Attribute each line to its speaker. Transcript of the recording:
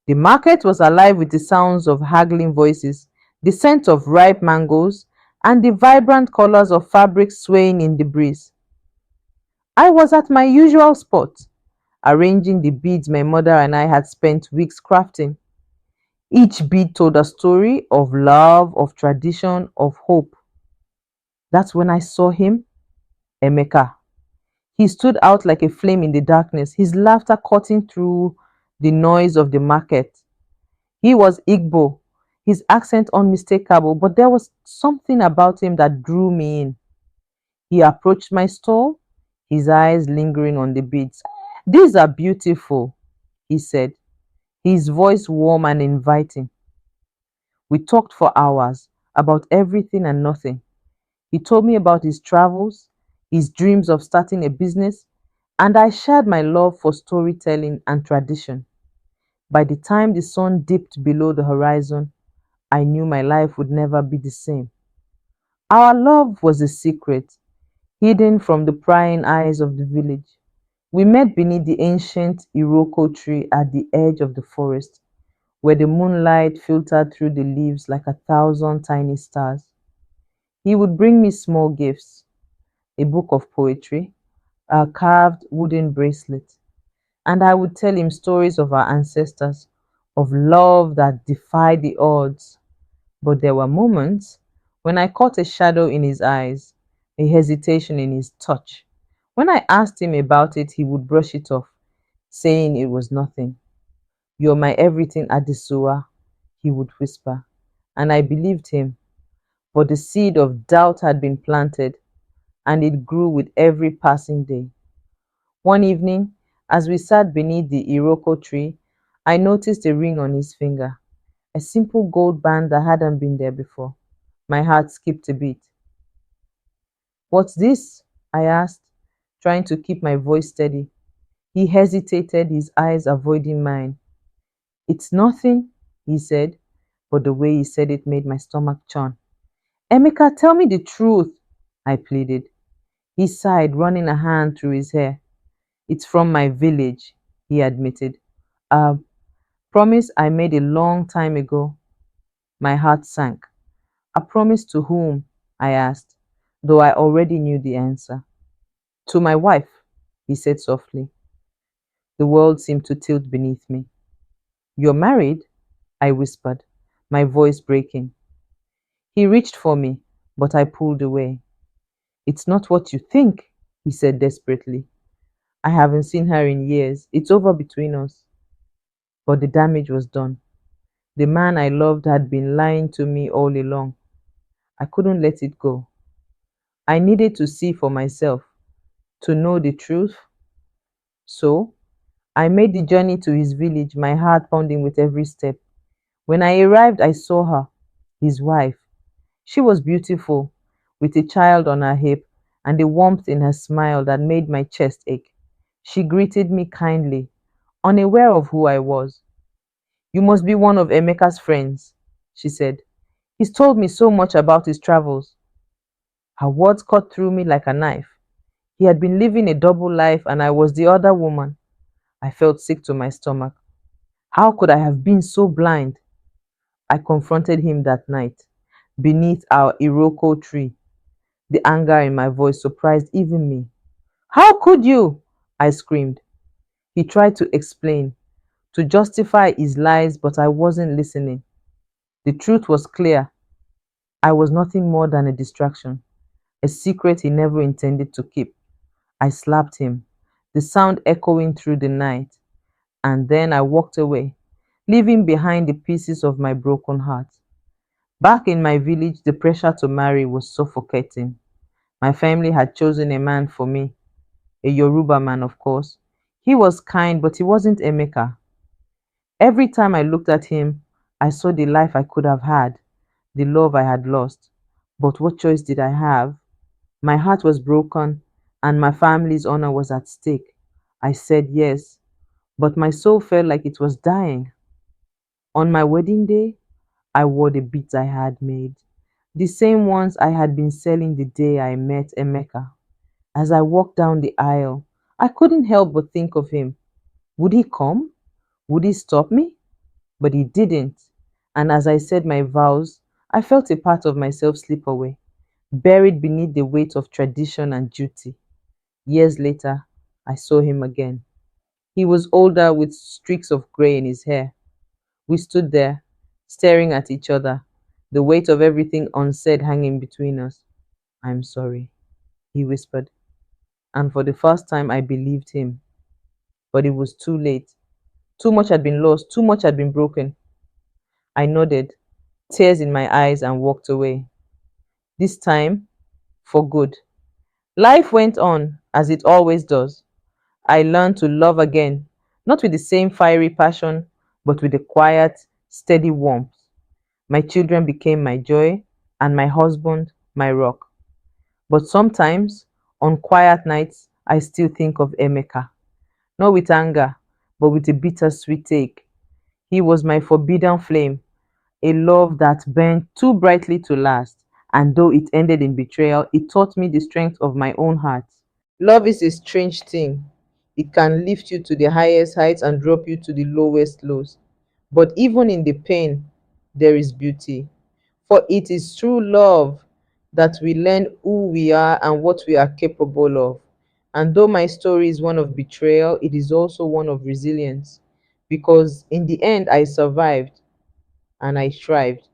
Speaker 1: The market was alive with the sounds of haggling voices, the scent of ripe mangoes, and the vibrant colors of fabric swaying in the breeze. I was at my usual spot, arranging the beads my mother and I had spent weeks crafting. Each bead told a story of love, of tradition, of hope. That's when I saw him, Emeka. He stood out like a flame in the darkness, his laughter cutting through the noise of the market. He was Igbo, his accent unmistakable, but there was something about him that drew me in. He approached my stall, his eyes lingering on the beads. These are beautiful, he said, his voice warm and inviting. We talked for hours about everything and nothing. He told me about his travels, his dreams of starting a business, and I shared my love for storytelling and tradition. By the time the sun dipped below the horizon, I knew my life would never be the same. Our love was a secret, hidden from the prying eyes of the village. We met beneath the ancient Iroko tree at the edge of the forest, where the moonlight filtered through the leaves like 1,000 tiny stars. He would bring me small gifts, a book of poetry, a carved wooden bracelet, and I would tell him stories of our ancestors, of love that defied the odds. But there were moments when I caught a shadow in his eyes, a hesitation in his touch. When I asked him about it, he would brush it off, saying it was nothing. You're my everything, Adisua, he would whisper. And I believed him, but the seed of doubt had been planted, and it grew with every passing day. One evening, as we sat beneath the Iroko tree, I noticed a ring on his finger, a simple gold band that hadn't been there before. My heart skipped a beat. What's this? I asked, trying to keep my voice steady. He hesitated, his eyes avoiding mine. It's nothing, he said, but the way he said it made my stomach churn. Emeka, tell me the truth, I pleaded. He sighed, running a hand through his hair. It's from my village, he admitted. A promise I made a long time ago. My heart sank. A promise to whom? I asked, though I already knew the answer. To my wife, he said softly. The world seemed to tilt beneath me. You're married? I whispered, my voice breaking. He reached for me, but I pulled away. It's not what you think, he said desperately. I haven't seen her in years. It's over between us. But the damage was done. The man I loved had been lying to me all along. I couldn't let it go. I needed to see for myself, to know the truth. So, I made the journey to his village, my heart pounding with every step. When I arrived, I saw her, his wife. She was beautiful, with a child on her hip and a warmth in her smile that made my chest ache. She greeted me kindly, unaware of who I was. You must be one of Emeka's friends, she said. He's told me so much about his travels. Her words cut through me like a knife. He had been living a double life and I was the other woman. I felt sick to my stomach. How could I have been so blind? I confronted him that night, beneath our Iroko tree. The anger in my voice surprised even me. How could you? I screamed. He tried to explain, to justify his lies, but I wasn't listening. The truth was clear. I was nothing more than a distraction, a secret he never intended to keep. I slapped him, the sound echoing through the night, and then I walked away, leaving behind the pieces of my broken heart. Back in my village, the pressure to marry was suffocating. My family had chosen a man for me, a Yoruba man, of course. He was kind, but he wasn't Emeka. Every time I looked at him, I saw the life I could have had, the love I had lost. But what choice did I have? My heart was broken, and my family's honor was at stake. I said yes, but my soul felt like it was dying. On my wedding day, I wore the beads I had made, the same ones I had been selling the day I met Emeka. As I walked down the aisle, I couldn't help but think of him. Would he come? Would he stop me? But he didn't. And as I said my vows, I felt a part of myself slip away, buried beneath the weight of tradition and duty. Years later, I saw him again. He was older with streaks of gray in his hair. We stood there, staring at each other, the weight of everything unsaid hanging between us. I'm sorry, he whispered. And for the first time, I believed him. But it was too late. Too much had been lost, too much had been broken. I nodded, tears in my eyes, and walked away. This time, for good. Life went on, as it always does. I learned to love again, not with the same fiery passion, but with a quiet, steady warmth. My children became my joy, and my husband my rock. But sometimes, on quiet nights, I still think of Emeka, not with anger, but with a bittersweet take. He was my forbidden flame, a love that burned too brightly to last, and though it ended in betrayal, it taught me the strength of my own heart. Love is a strange thing. It can lift you to the highest heights and drop you to the lowest lows. But even in the pain, there is beauty. For it is through love that we learn who we are and what we are capable of. And though my story is one of betrayal, it is also one of resilience. Because in the end, I survived and I thrived.